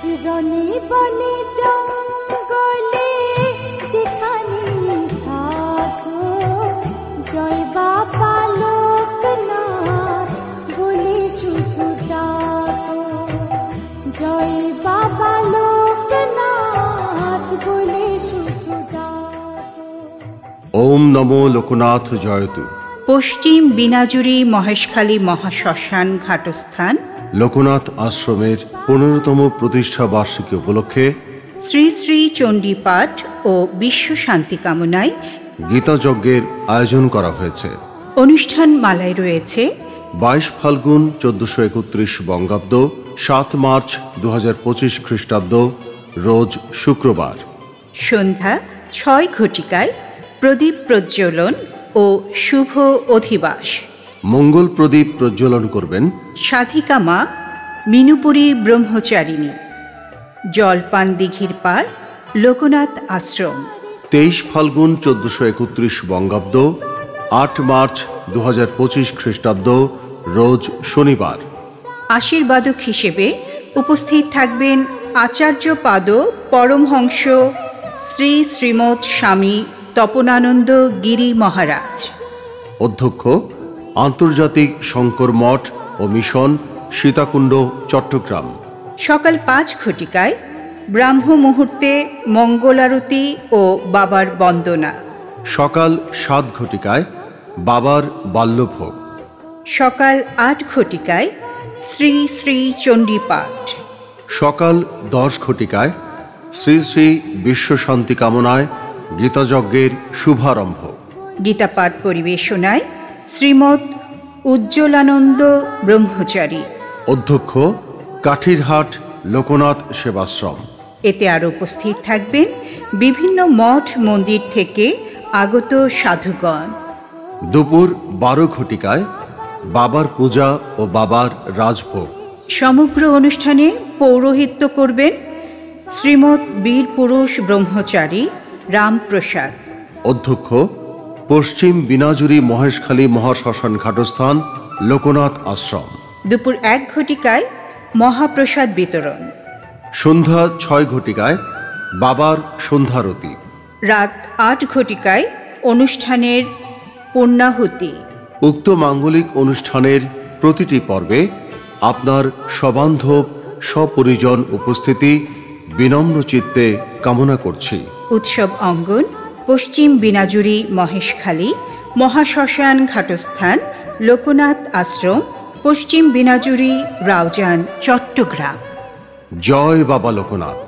রনি বনে জঙ্গলে যেখানে থাকো, জয় বাবা লোকনাথ বলে শুধু ডাকো, জয় বাবা লোকনাথ বলে শুধু ডাকো। ওম নমো লোকনাথ জয়তু। পশ্চিম বিনাজুরি মহেশখালী মহাশ্মশান ঘাটস্থান লোকনাথ আশ্রমের 15তম প্রতিষ্ঠা বার্ষিকী উপলক্ষে শ্রী শ্রী চণ্ডী পাঠ ও বিশ্ব শান্তি কামনায় গীতাযজ্ঞের আয়োজন করা হয়েছে। অনুষ্ঠান মালায় রয়েছে 22 ফাল্গুন 1431 বঙ্গাব্দ, 7 মার্চ 2025 খ্রিস্টাব্দ, রোজ শুক্রবার। সন্ধ্যা 6 ঘটিকায় প্রদীপ প্রজ্বলন ও শুভ অধিবাস। মঙ্গল প্রদীপ প্রজ্বলন করবেন সাধিকা মা মিনুপুরী ব্রহ্মচারিণী। জলপান দিঘির পার, লোকনাথ আশ্রম। 23 ফাল্গুন 1431 বঙ্গাব্দ, 8 মার্চ 2025 খ্রিস্টাব্দ, রোজ শনিবার। আশীর্বাদক হিসেবে উপস্থিত থাকবেন আচার্য পাদ পরমহংস শ্রী শ্রীমৎ স্বামী তপনানন্দ গিরি মহারাজ। অধ্যক্ষ আন্তর্জাতিক শঙ্কর মঠ ও মিশন, সীতাকুণ্ড, চট্টগ্রাম। সকাল 5 ঘটিকায় ব্রাহ্ম মুহূর্তে মঙ্গলারতি ও বাবার বন্দনা। সকাল 7 ঘটিকায় বাবার বাল্যভোগ। সকাল 8 ঘটিকায় শ্রী শ্রী চণ্ডী পাঠ। সকাল 10 ঘটিকায় শ্রী শ্রী বিশ্ব শান্তি কামনায় গীতাযজ্ঞের শুভারম্ভ। গীতা পাঠ পরিবেশনায় শ্রীমৎ উজ্জ্বলানন্দ ব্রহ্মচারী। অধ্যক্ষ কাঠিরহাট লোকনাথ সেবাশ্রম। এতে আরও উপস্থিত থাকবেন বিভিন্ন মঠ মন্দির থেকে আগত সাধুগণ। দুপুর 12 ঘটিকায় বাবার পূজা ও বাবার রাজভোগ। সমগ্র অনুষ্ঠানে পৌরোহিত্য করবেন শ্রীমৎ বীর পুরুষ ব্রহ্মচারী রামপ্রসাদ। অধ্যক্ষ পশ্চিম বিনাজুরি মহেশখালী মহাশ্মশান ঘাটস্থান লোকনাথ আশ্রম। দুপুর 1 ঘটিকায় মহাপ্রসাদ বিতরণ। সন্ধ্যা 6 ঘটিকায় বাবার সন্ধ্যারতি। রাত 8 ঘটিকায় অনুষ্ঠানের পূর্ণাহুতি। উক্ত মাঙ্গলিক অনুষ্ঠানের প্রতিটি পর্বে আপনার সবান্ধব সপরিজন উপস্থিতি বিনম্র চিত্তে কামনা করছি। উৎসব অঙ্গন পশ্চিম বিনাজুরি মহেশখালী মহাশ্মশান ঘাটস্থান লোকনাথ আশ্রম, পশ্চিম বিনাজুরি রাউজান, চট্টগ্রাম। জয় বাবা লোকনাথ।